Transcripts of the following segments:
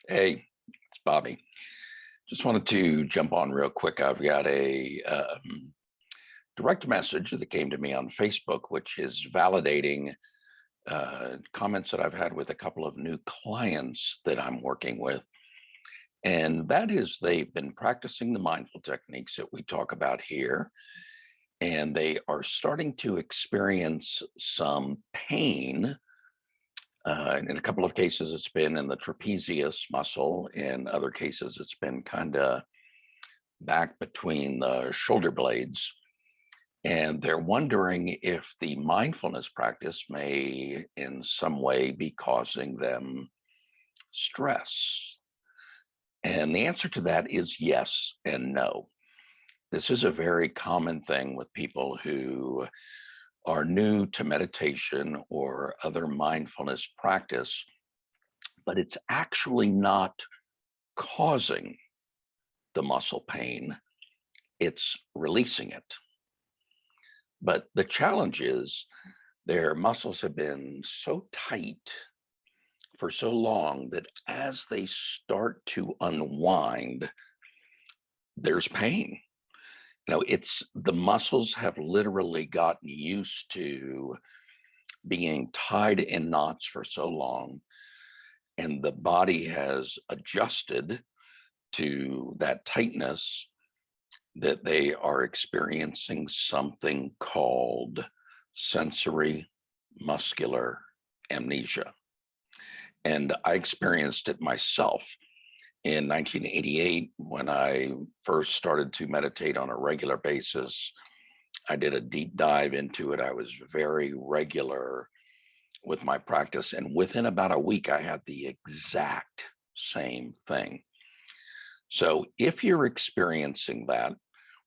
Hey, it's Bobby. Just wanted to jump on real quick. I've got a direct message that came to me on Facebook, which is validating comments that I've had with a couple of new clients that I'm working with. And that is they've been practicing the mindful techniques that we talk about here, and they are starting to experience some pain. In a couple of cases, it's been in the trapezius muscle. In other cases, it's been kind of back between the shoulder blades. And they're wondering if the mindfulness practice may, in some way, be causing them stress. And the answer to that is yes and no. This is a very common thing with people who are new to meditation or other mindfulness practice, but it's actually not causing the muscle pain, it's releasing it. But the challenge is their muscles have been so tight for so long that as they start to unwind, there's pain. It's the muscles have literally gotten used to being tied in knots for so long, and the body has adjusted to that tightness that they are experiencing something called sensory muscular amnesia. And I experienced it myself in 1988 when I first started to meditate on a regular basis. I did a deep dive into it. I was very regular with my practice. And within about a week, I had the exact same thing. So if you're experiencing that,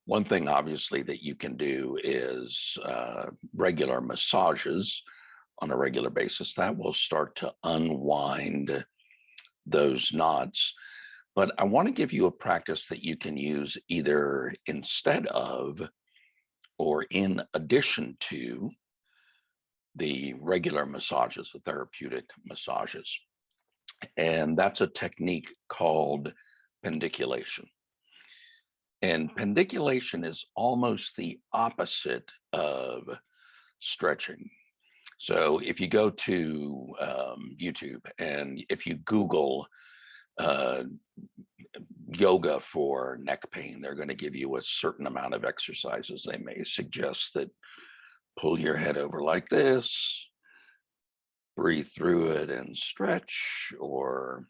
one thing obviously that you can do is regular massages on a regular basis. That will start to unwind those knots. But I want to give you a practice that you can use either instead of or in addition to the regular massages, the therapeutic massages. And that's a technique called pandiculation. And pandiculation is almost the opposite of stretching. So if you go to YouTube and if you Google uh, yoga for neck pain, they're going to give you a certain amount of exercises. They may suggest that pull your head over like this, breathe through it and stretch, or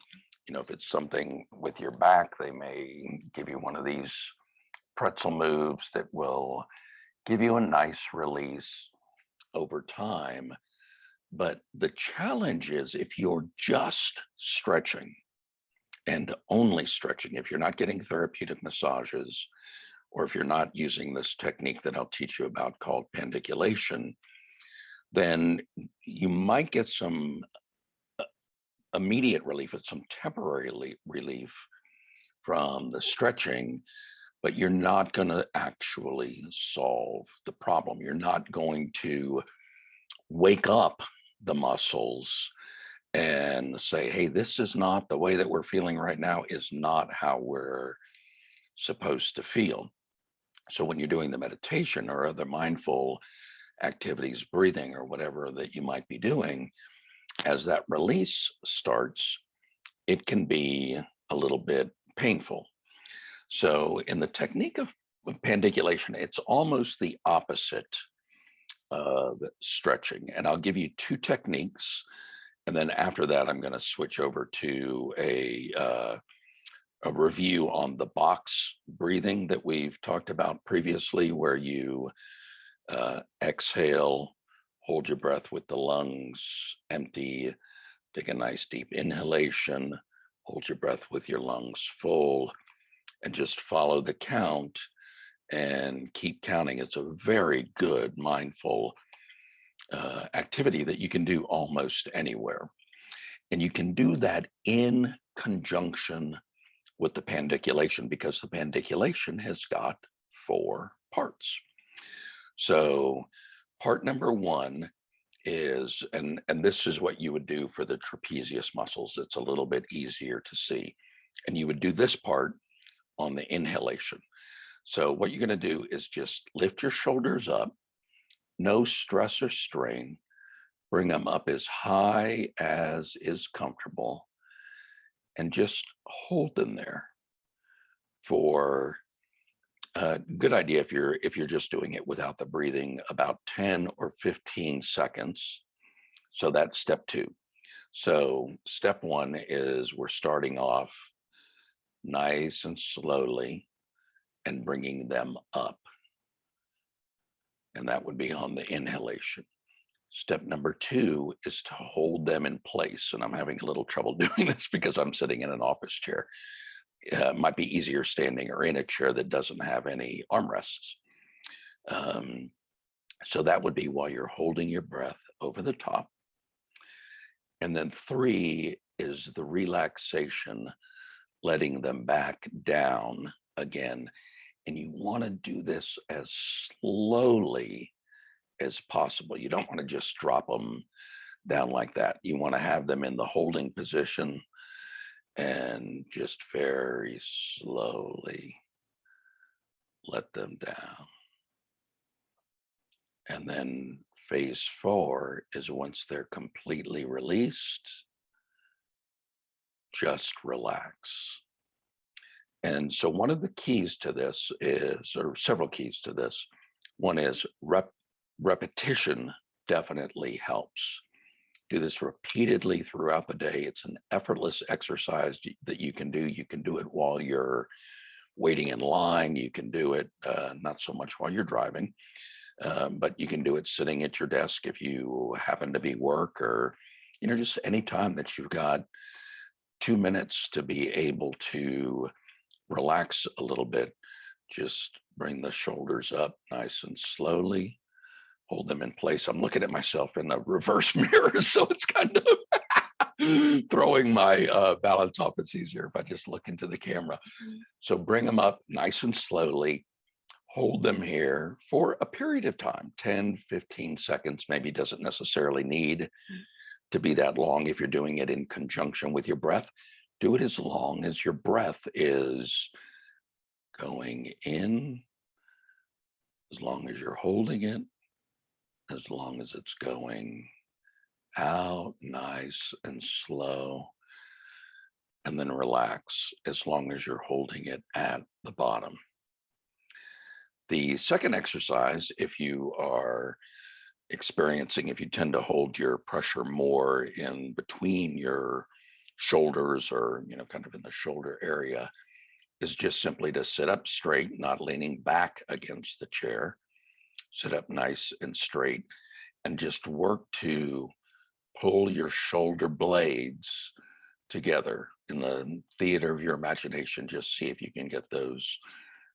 if it's something with your back, they may give you one of these pretzel moves that will give you a nice release over time. But the challenge is if you're just stretching and only stretching, if you're not getting therapeutic massages, or if you're not using this technique that I'll teach you about called pandiculation, then you might get some immediate relief, it's some temporary relief from the stretching, but you're not going to actually solve the problem. You're not going to wake up the muscles and say, hey, this is not the way that we're feeling right now, is not how we're supposed to feel. So when you're doing the meditation or other mindful activities, breathing or whatever that you might be doing, as that release starts, it can be a little bit painful. So in the technique of pandiculation, it's almost the opposite of stretching. And I'll give you two techniques. And then after that, I'm going to switch over to a review on the box breathing that we've talked about previously, where you exhale, hold your breath with the lungs empty, take a nice deep inhalation, hold your breath with your lungs full, and just follow the count and keep counting. It's a very good mindful activity that you can do almost anywhere. And you can do that in conjunction with the pandiculation, because the pandiculation has got 4 parts. So part number 1 is, and this is what you would do for the trapezius muscles. It's a little bit easier to see. And you would do this part on the inhalation. So what you're going to do is just lift your shoulders up, no stress or strain, bring them up as high as is comfortable, and just hold them there for a good idea if you're just doing it without the breathing, about 10 or 15 seconds. So that's step two. So step one is we're starting off nice and slowly and bringing them up. And that would be on the inhalation. Step number two is to hold them in place. And I'm having a little trouble doing this because I'm sitting in an office chair. It might be easier standing or in a chair that doesn't have any armrests. So that would be while you're holding your breath over the top. And then three is the relaxation, letting them back down again. And you want to do this as slowly as possible. You don't want to just drop them down like that. You want to have them in the holding position and just very slowly let them down. And then phase four is once they're completely released, just relax. And so one of the keys to this is, or several keys to this, one is repetition definitely helps. Do this repeatedly throughout the day. It's an effortless exercise that you can do. You can do it while you're waiting in line. You can do it not so much while you're driving, but you can do it sitting at your desk if you happen to be work, or just any time that you've got 2 minutes to be able to relax a little bit. Just bring the shoulders up nice and slowly. Hold them in place. I'm looking at myself in the reverse mirror, so it's kind of throwing my balance off. It's easier if I just look into the camera. So bring them up nice and slowly. Hold them here for a period of time, 10, 15 seconds, maybe doesn't necessarily need to be that long. If you're doing it in conjunction with your breath, do it as long as your breath is going in, as long as you're holding it, as long as it's going out, nice and slow, and then relax as long as you're holding it at the bottom. The second exercise, if you are if you tend to hold your pressure more in between your shoulders, or kind of in the shoulder area, is just simply to sit up straight, not leaning back against the chair. Sit up nice and straight and just work to pull your shoulder blades together in the theater of your imagination. Just see if you can get those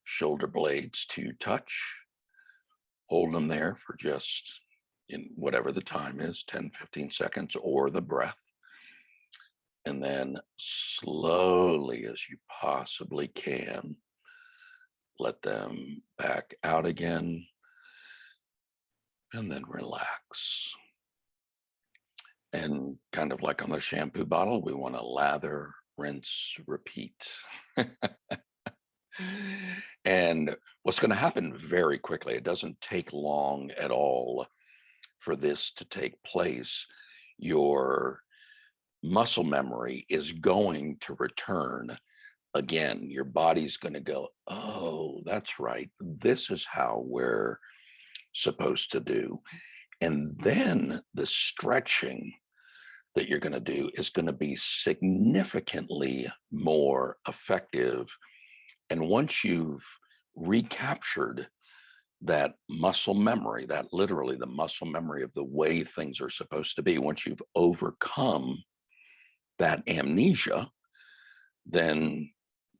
shoulder blades to touch. Hold them there for just in whatever the time is, 10, 15 seconds, or the breath. And then slowly as you possibly can, let them back out again, and then relax. And kind of like on the shampoo bottle, we want to lather, rinse, repeat. And what's going to happen very quickly, it doesn't take long at all for this to take place. Your muscle memory is going to return again. Your body's going to go, oh, that's right. This is how we're supposed to do. And then the stretching that you're going to do is going to be significantly more effective. And once you've recaptured that muscle memory, that literally the muscle memory of the way things are supposed to be, once you've overcome that amnesia, then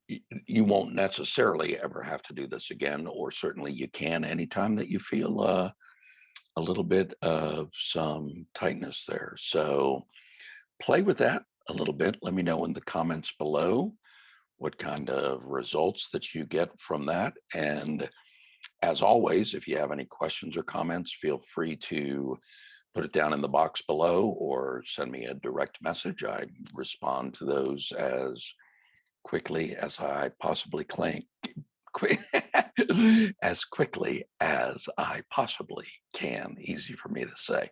you won't necessarily ever have to do this again, or certainly you can anytime that you feel a little bit of some tightness there. So play with that a little bit. Let me know in the comments below what kind of results that you get from that. And as always, if you have any questions or comments, feel free to put it down in the box below or send me a direct message. I respond to those as quickly as I possibly can. As quickly as I possibly can. Easy for me to say.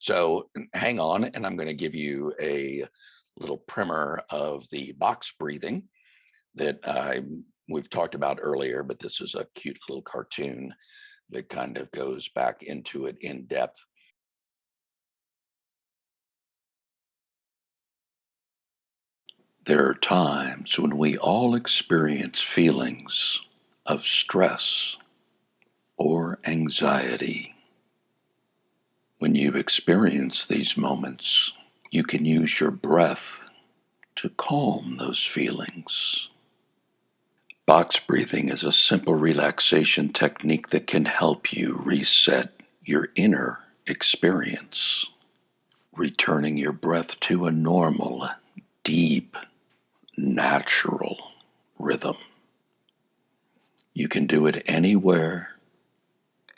So hang on, and I'm going to give you a little primer of the box breathing that we've talked about earlier, but this is a cute little cartoon that kind of goes back into it in depth. There are times when we all experience feelings of stress or anxiety. When you experience these moments, you can use your breath to calm those feelings. Box breathing is a simple relaxation technique that can help you reset your inner experience, returning your breath to a normal, deep, natural rhythm. You can do it anywhere,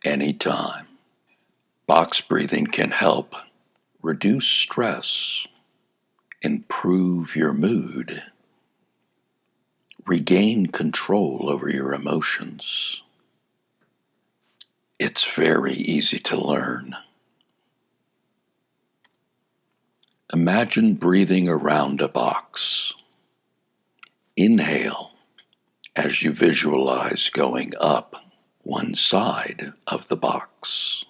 anytime. Box breathing can help reduce stress, improve your mood, regain control over your emotions. It's very easy to learn. Imagine breathing around a box. Inhale as you visualize going up one side of the box.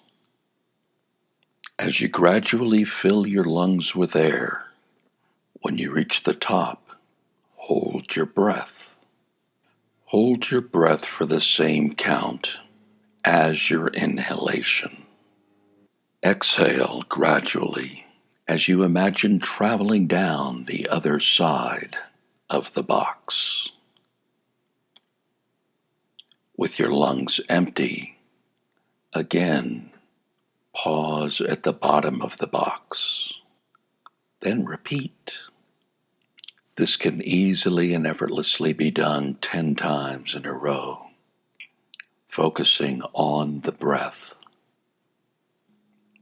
As you gradually fill your lungs with air, when you reach the top, hold your breath. Hold your breath for the same count as your inhalation. Exhale gradually as you imagine traveling down the other side of the box. With your lungs empty, again, pause at the bottom of the box. Then repeat. This can easily and effortlessly be done 10 times in a row, focusing on the breath.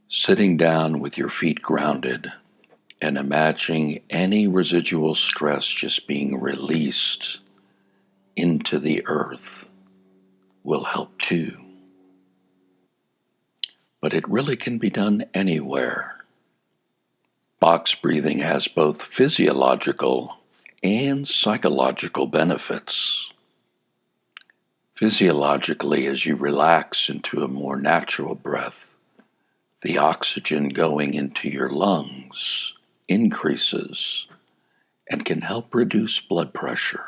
Sitting down with your feet grounded and imagining any residual stress just being released into the earth will help too. But it really can be done anywhere. Box breathing has both physiological and psychological benefits. Physiologically, as you relax into a more natural breath, the oxygen going into your lungs increases and can help reduce blood pressure.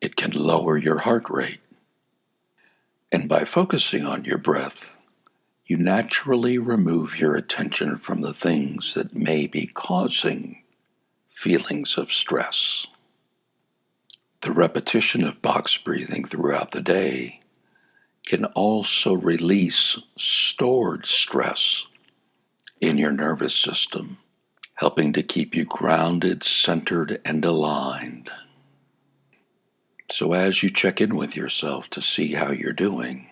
It can lower your heart rate. And by focusing on your breath, you naturally remove your attention from the things that may be causing feelings of stress. The repetition of box breathing throughout the day can also release stored stress in your nervous system, helping to keep you grounded, centered, and aligned. So as you check in with yourself to see how you're doing,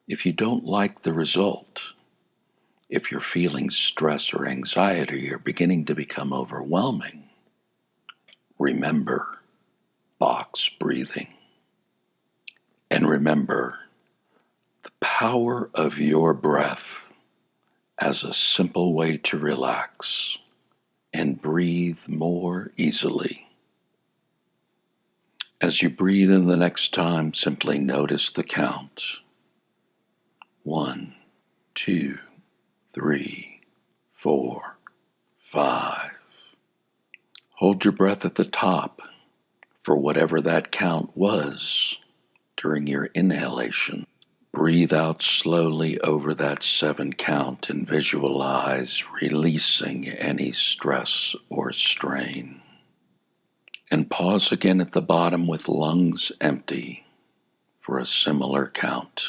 if you don't like the result, if you're feeling stress or anxiety are beginning to become overwhelming, remember box breathing. And remember the power of your breath as a simple way to relax and breathe more easily. As you breathe in the next time, simply notice the count. 1, 2, 3, 4, 5. Hold your breath at the top for whatever that count was during your inhalation. Breathe out slowly over that 7 count and visualize releasing any stress or strain. And pause again at the bottom with lungs empty for a similar count.